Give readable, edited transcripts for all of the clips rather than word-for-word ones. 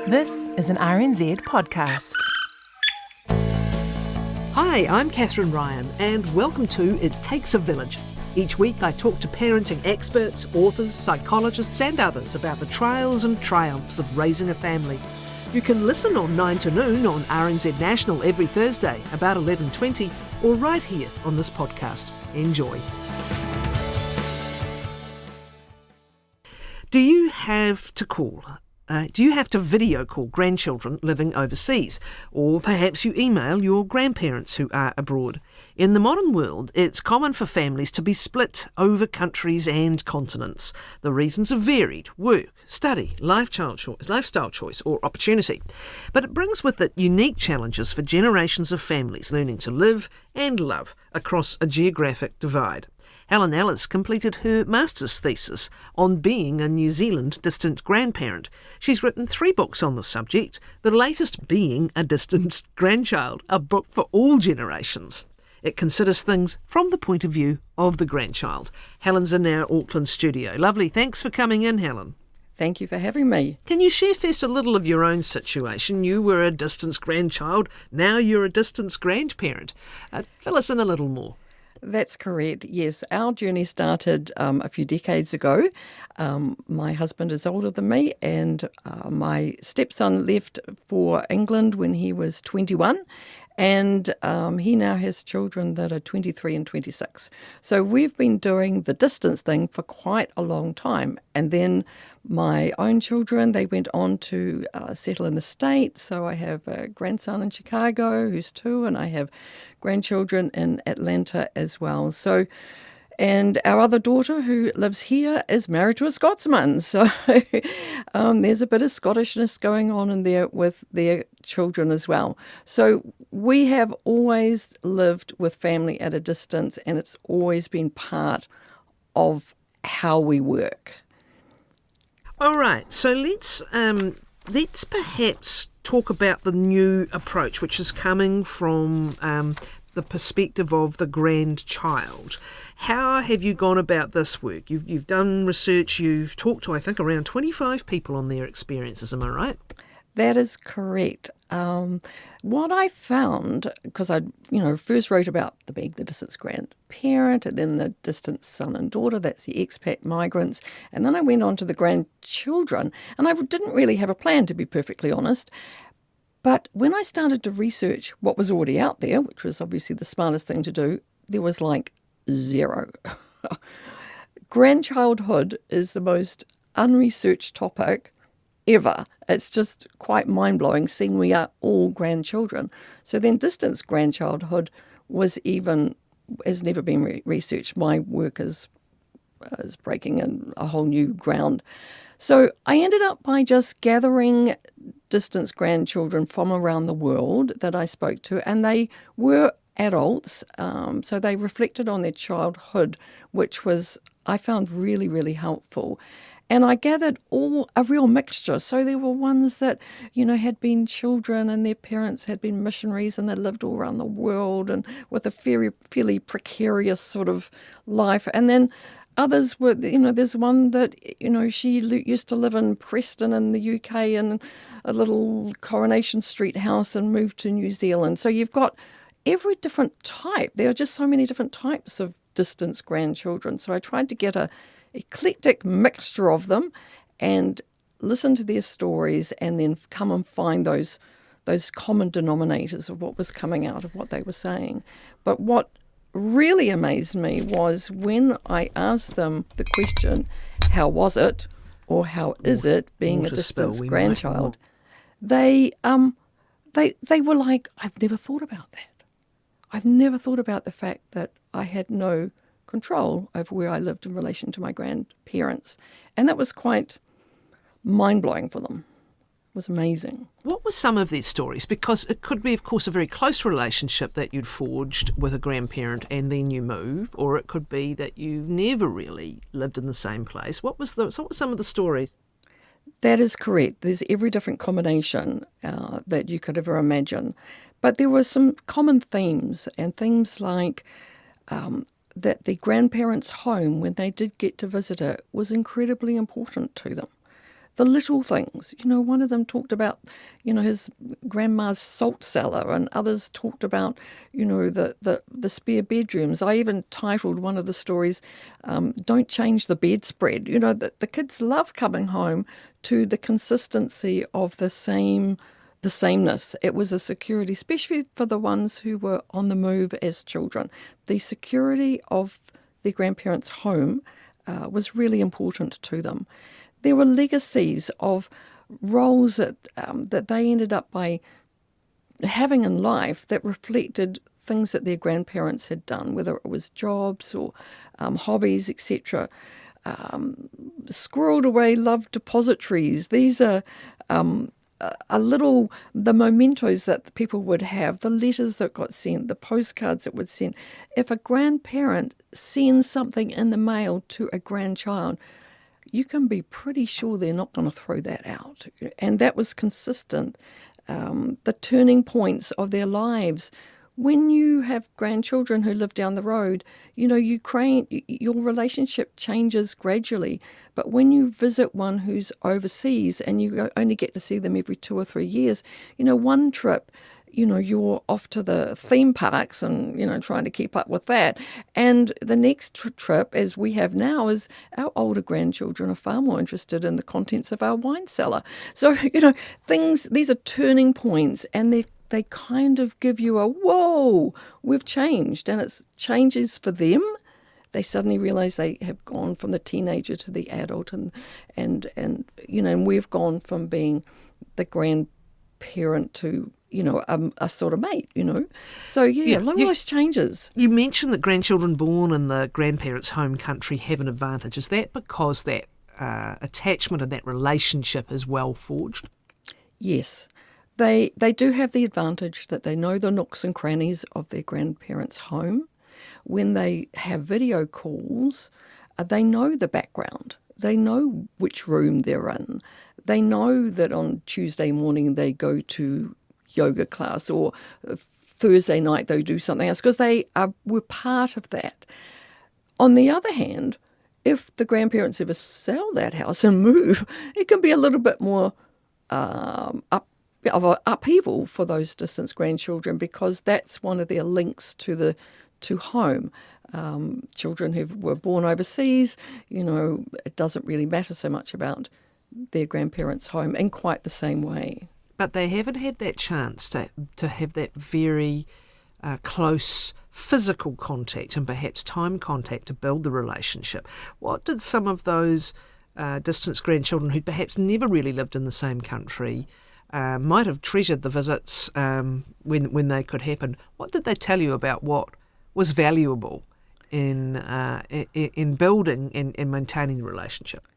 This is an RNZ podcast. Hi, I'm Catherine Ryan, and welcome to It Takes a Village. Each week I talk to parenting experts, authors, psychologists and others about the trials and triumphs of raising a family. You can listen on 9 to noon on RNZ National every Thursday about 11:20 or right here on this podcast. Enjoy. Do you have to video call grandchildren living overseas? Or perhaps you email your grandparents who are abroad. In the modern world, it's common for families to be split over countries and continents. The reasons are varied: work, study, lifestyle choice or opportunity. But it brings with it unique challenges for generations of families learning to live and love across a geographic divide. Helen Ellis completed her master's thesis on being a New Zealand distant grandparent. She's written 3 books on the subject, the latest being A Distant Grandchild, a book for all generations. It considers things from the point of view of the grandchild. Helen's in our Auckland studio. Lovely, thanks for coming in, Helen. Thank you for having me. Can you share first a little of your own situation? You were a distance grandchild, now you're a distance grandparent. Fill us in a little more. That's correct, yes. Our journey started a few decades ago. My husband is older than me, and my stepson left for England when he was 21, and he now has children that are 23 and 26. So we've been doing the distance thing for quite a long time. And then my own children, they went on to settle in the States. So I have a grandson in Chicago who's 2, and I have grandchildren in Atlanta as well. So, and our other daughter who lives here is married to a Scotsman. So there's a bit of Scottishness going on in there with their children as well. So we have always lived with family at a distance, and it's always been part of how we work. All right, so let's perhaps talk about the new approach, which is coming from the perspective of the grandchild. How have you gone about this work? You've done research, you've talked to, I think, around 25 people on their experiences, am I right? That is correct. What I found, because I first wrote about the distance grandparent, and then the distant son and daughter, that's the expat migrants, and then I went on to the grandchildren, and I didn't really have a plan, to be perfectly honest. But when I started to research what was already out there, which was obviously the smartest thing to do, there was like zero. Grandchildhood is the most unresearched topic ever. It's just quite mind-blowing seeing we are all grandchildren. So then distance grandchildhood has never been researched. My work is breaking in a whole new ground. So I ended up by just gathering distance grandchildren from around the world that I spoke to, and they were adults, so they reflected on their childhood, which was, I found, really, really helpful. And I gathered a real mixture. So there were ones that, had been children and their parents had been missionaries and they lived all around the world and with a fairly precarious sort of life. And then others were, there's one that, she used to live in Preston in the UK in a little Coronation Street house and moved to New Zealand. So you've got every different type. There are just so many different types of distance grandchildren. So I tried to get a eclectic mixture of them and listen to their stories and then come and find those common denominators of what was coming out of what they were saying. But what really amazed me was when I asked them the question, how was it or how is it being a distance grandchild, they were like, I've never thought about that. I've never thought about the fact that I had no control over where I lived in relation to my grandparents. And that was quite mind-blowing for them. It was amazing. What were some of these stories? Because it could be, of course, a very close relationship that you'd forged with a grandparent and then you move, or it could be that you've never really lived in the same place. What were some of the stories? That is correct. There's every different combination that you could ever imagine. But there were some common themes, and themes like that the grandparents' home, when they did get to visit it, was incredibly important to them. the little things. One of them talked about, his grandma's salt cellar, and others talked about, the spare bedrooms. I even titled one of the stories, Don't Change the Bedspread. The kids love coming home to the consistency of the sameness. It was a security, especially for the ones who were on the move as children. The security of their grandparents' home was really important to them. There were legacies of roles that they ended up by having in life that reflected things that their grandparents had done, whether it was jobs or hobbies, etc. Squirreled away love depositories. These are the mementos that people would have, the letters that got sent, the postcards that would send. If a grandparent sends something in the mail to a grandchild, you can be pretty sure they're not going to throw that out. And that was consistent. The turning points of their lives. When you have grandchildren who live down the road, your relationship changes gradually. But when you visit one who's overseas and you only get to see them every 2 or 3 years, one trip, you're off to the theme parks and, trying to keep up with that. And the next trip, as we have now, is our older grandchildren are far more interested in the contents of our wine cellar. So, these are turning points, and they kind of give you a, whoa, we've changed. And it changes for them. They suddenly realize they have gone from the teenager to the adult, and we've gone from being the grandparent to, a sort of mate, So, those changes. You mentioned that grandchildren born in the grandparents' home country have an advantage. Is that because that attachment and that relationship is well forged? Yes. They do have the advantage that they know the nooks and crannies of their grandparents' home. When they have video calls, they know the background. They know which room they're in. They know that on Tuesday morning they go to yoga class, or Thursday night they do something else, because were part of that. On the other hand, if the grandparents ever sell that house and move, it can be a little bit more of an upheaval for those distant grandchildren, because that's one of their links to home. Children who were born overseas, it doesn't really matter so much about their grandparents' home in quite the same way. But they haven't had that chance to have that very close physical contact and perhaps time contact to build the relationship. What did some of those distant grandchildren who perhaps never really lived in the same country might have treasured the visits when they could happen? What did they tell you about what was valuable in building and maintaining the relationship?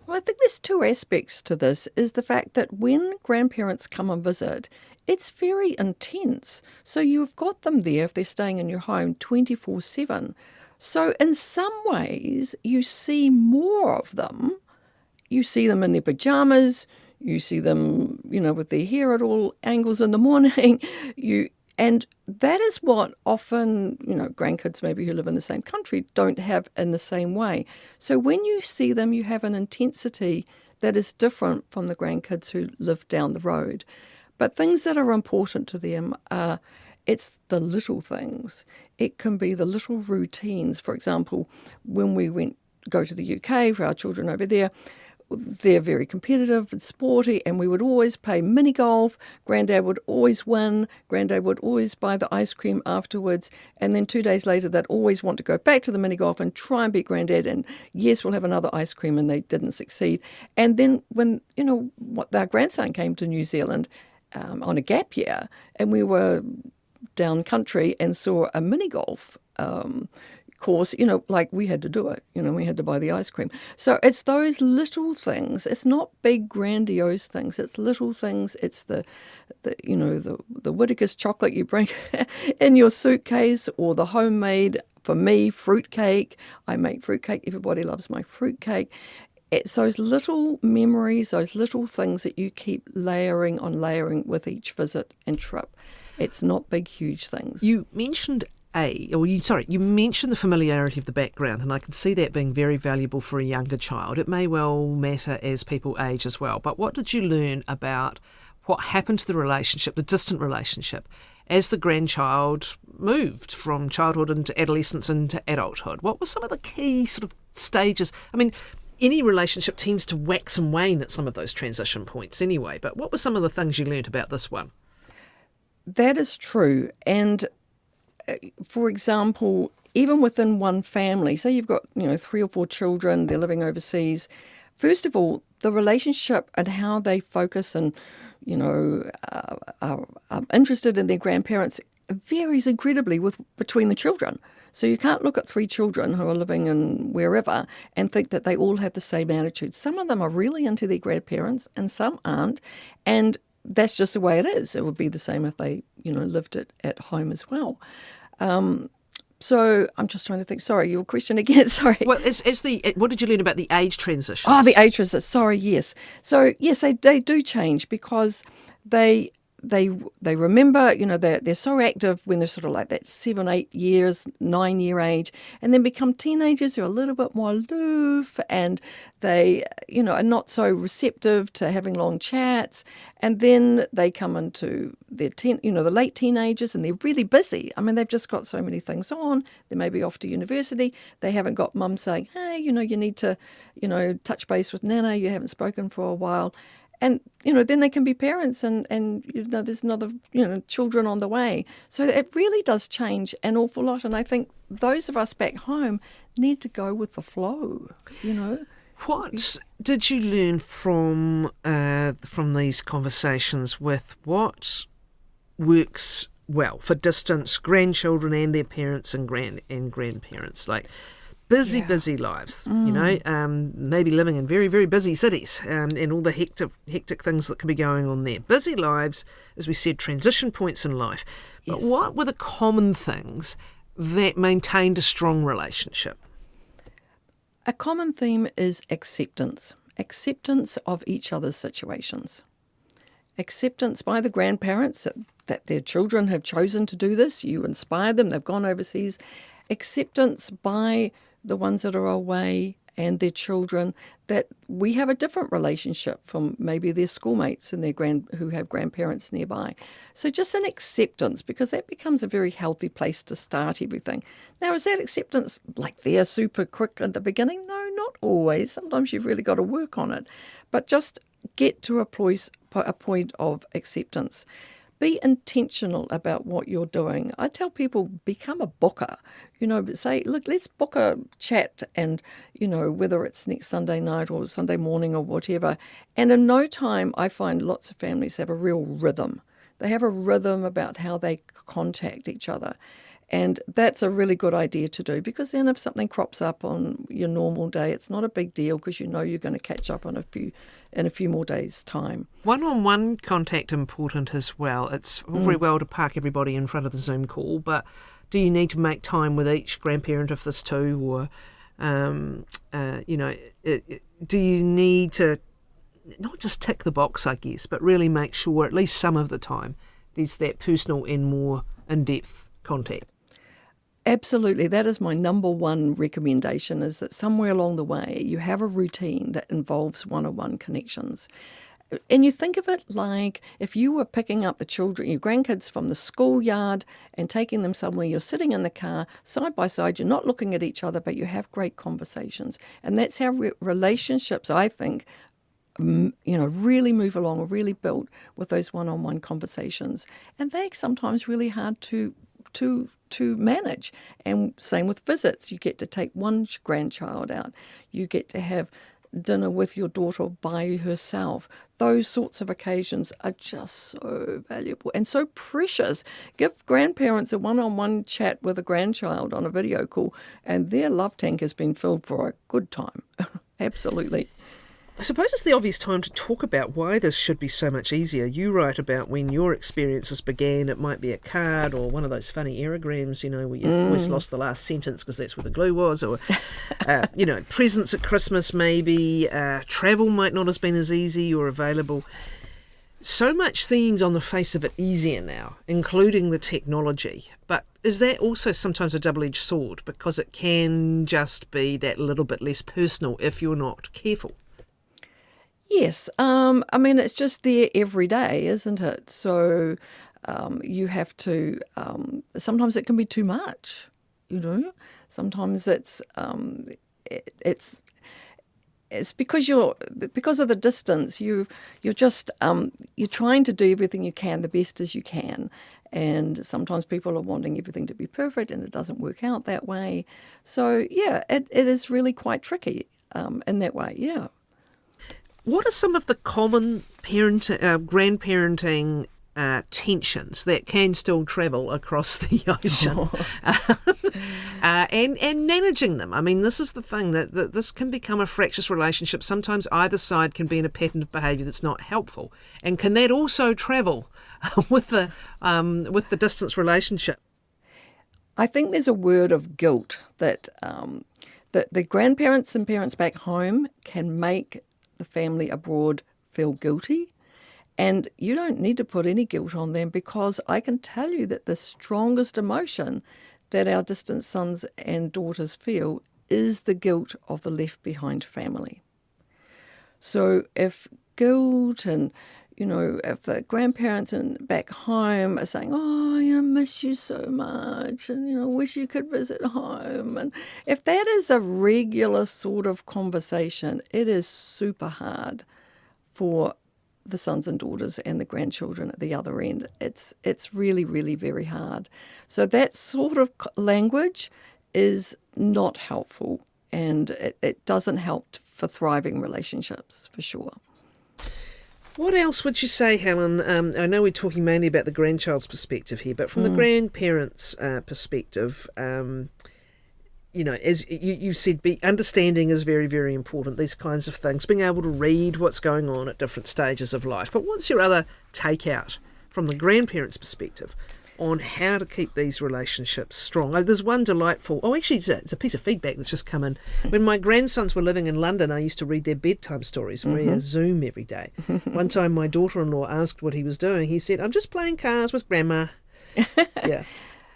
Well, I think there's two aspects to this. Is the fact that when grandparents come and visit, it's very intense. So you've got them there, if they're staying in your home, 24/7. So in some ways, you see more of them. You see them in their pajamas. You see them, with their hair at all angles in the morning. And that is what often, grandkids maybe who live in the same country don't have in the same way. So when you see them, you have an intensity that is different from the grandkids who live down the road. But things that are important to them are, it's the little things. It can be the little routines. For example, when we go to the UK for our children over there, they're very competitive and sporty, and we would always play mini golf. Granddad would always win. Granddad would always buy the ice cream afterwards. And then 2 days later, they'd always want to go back to the mini golf and try and beat Granddad. And yes, we'll have another ice cream, and they didn't succeed. And then when, our grandson came to New Zealand on a gap year, and we were down country and saw a mini golf course, we had to do it, we had to buy the ice cream. So it's those little things. It's not big grandiose things. It's little things. It's the Whittaker's chocolate you bring in your suitcase, or the homemade, for me, fruitcake. I make fruitcake. Everybody loves my fruitcake. It's those little memories, those little things that you keep layering on layering with each visit and trip. It's not big, huge things. You mentioned you mentioned the familiarity of the background, and I can see that being very valuable for a younger child. It may well matter as people age as well. But what did you learn about what happened to the relationship, the distant relationship, as the grandchild moved from childhood into adolescence into adulthood? What were some of the key sort of stages? I mean, any relationship tends to wax and wane at some of those transition points anyway, but what were some of the things you learnt about this one? That is true. And for example, even within one family, say you've got 3 or 4 children, they're living overseas. First of all, the relationship and how they focus and are interested in their grandparents varies incredibly between the children. So you can't look at 3 children who are living in wherever and think that they all have the same attitude. Some of them are really into their grandparents and some aren't. And that's just the way it is. It would be the same if they, lived it at home as well. So I'm just trying to think. Sorry, your question again. Sorry. Well, what did you learn about the age transitions? Oh, the age transitions. Sorry, yes. So yes, they do change because they remember, they're so active when they're sort of like that 7, 8 years, 9-year age, and then become teenagers who are a little bit more aloof and they, are not so receptive to having long chats. And then they come into their the late teenagers and they're really busy. I mean, they've just got so many things on. They may be off to university. They haven't got mum saying, hey, you need to, touch base with Nana. You haven't spoken for a while. And, then they can be parents and there's another, children on the way. So it really does change an awful lot. And I think those of us back home need to go with the flow, What did you learn from these conversations with what works well for distance grandchildren and their parents and grandparents? Like, busy lives, maybe living in very, very busy cities and all the hectic things that can be going on there. Busy lives, as we said, transition points in life. But Yes. what were the common things that maintained a strong relationship? A common theme is acceptance of each other's situations. Acceptance by the grandparents that their children have chosen to do this. You inspire them, they've gone overseas. Acceptance by the ones that are away and their children, that we have a different relationship from maybe their schoolmates and who have grandparents nearby. So just an acceptance, because that becomes a very healthy place to start everything. Now, is that acceptance like they're super quick at the beginning? No, not always. Sometimes you've really got to work on it. But just get to a point of acceptance. Be intentional about what you're doing. I tell people, become a booker. Say, look, let's book a chat and, whether it's next Sunday night or Sunday morning or whatever. And in no time, I find lots of families have a real rhythm. They have a rhythm about how they contact each other. And that's a really good idea to do, because then if something crops up on your normal day, it's not a big deal because you're going to catch up in a few more days' time. One-on-one contact important as well. It's all very well to park everybody in front of the Zoom call, but do you need to make time with each grandparent if there's 2, or do you need to not just tick the box, I guess, but really make sure at least some of the time there's that personal and more in-depth contact? Absolutely. That is my number one recommendation, is that somewhere along the way you have a routine that involves one-on-one connections. And you think of it like if you were picking up your grandkids from the schoolyard and taking them somewhere, you're sitting in the car side by side, you're not looking at each other, but you have great conversations. And that's how relationships, I think, really move along or really build with those one-on-one conversations. And they're sometimes really hard to manage. And same with visits. You get to take one grandchild out. You get to have dinner with your daughter by herself. Those sorts of occasions are just so valuable and so precious. Give grandparents a one-on-one chat with a grandchild on a video call, and their love tank has been filled for a good time. Absolutely. I suppose it's the obvious time to talk about why this should be so much easier. You write about when your experiences began. It might be a card or one of those funny aerograms, where you always lost the last sentence because that's where the glue was, or, presents at Christmas maybe. Travel might not have been as easy or available. So much seems on the face of it easier now, including the technology. But is that also sometimes a double-edged sword because it can just be that little bit less personal if you're not careful? Yes, I mean, it's just there every day, isn't it? So you have to, sometimes it can be too much, Sometimes it's because of the distance. You're just you're trying to do everything you can the best as you can, and sometimes people are wanting everything to be perfect, and it doesn't work out that way. So yeah, it is really quite tricky in that way. Yeah. What are some of the common grandparenting tensions that can still travel across the ocean and managing them? I mean, this is the thing that this can become a fractious relationship. Sometimes either side can be in a pattern of behaviour that's not helpful, and can that also travel with the distance relationship? I think there's a word of guilt that the grandparents and parents back home can make the family abroad feel guilty. And you don't need to put any guilt on them, because I can tell you that the strongest emotion that our distant sons and daughters feel is the guilt of the left behind family. So if guilt and, if the grandparents back home are saying, oh, I miss you so much, and, wish you could visit home. And if that is a regular sort of conversation, it is super hard for the sons and daughters and the grandchildren at the other end. It's really, really very hard. So that sort of language is not helpful, and it doesn't help for thriving relationships, for sure. What else would you say, Helen? I know we're talking mainly about the grandchild's perspective here, but from the grandparents' perspective, as you said, understanding is very, very important, these kinds of things, being able to read what's going on at different stages of life. But what's your other takeout from the grandparents' perspective on how to keep these relationships strong? There's one delightful, it's a piece of feedback that's just come in. When my grandsons were living in London, I used to read their bedtime stories via Zoom every day. One time my daughter-in-law asked what he was doing. He said, I'm just playing cards with Grandma. Yeah.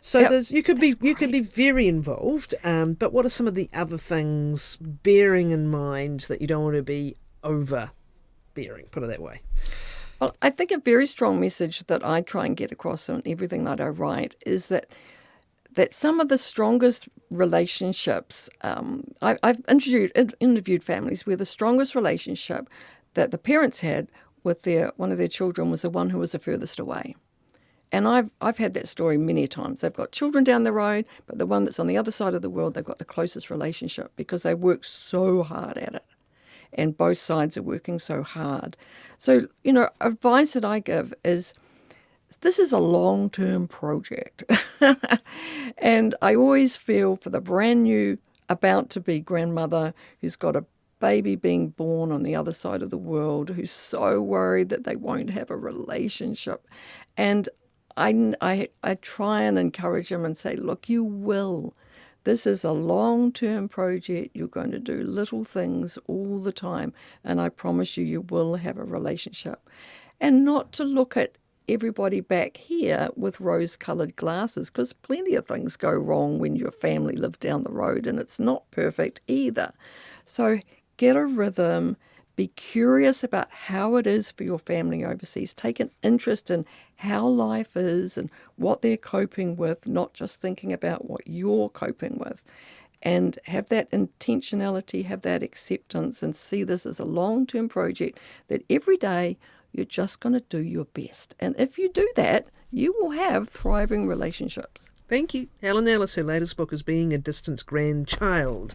So you could be very involved, but what are some of the other things, bearing in mind that you don't want to be overbearing, put it that way? Well, I think a very strong message that I try and get across in everything that I write is that some of the strongest relationships, I've interviewed families where the strongest relationship that the parents had with one of their children was the one who was the furthest away. And I've had that story many times. They've got children down the road, but the one that's on the other side of the world, they've got the closest relationship because they work so hard at it. And both sides are working so hard. So, advice that I give is, this is a long-term project. And I always feel for the brand new, about-to-be grandmother who's got a baby being born on the other side of the world, who's so worried that they won't have a relationship. And I try and encourage them and say, look, you will. This is a long-term project. You're going to do little things all the time, and I promise you will have a relationship. And not to look at everybody back here with rose-coloured glasses, because plenty of things go wrong when your family live down the road, and it's not perfect either. So get a rhythm. Be curious about how it is for your family overseas. Take an interest in how life is and what they're coping with, not just thinking about what you're coping with. And have that intentionality, have that acceptance, and see this as a long-term project that every day you're just going to do your best. And if you do that, you will have thriving relationships. Thank you. Helen Ellis, her latest book is Being a Distant Grandchild.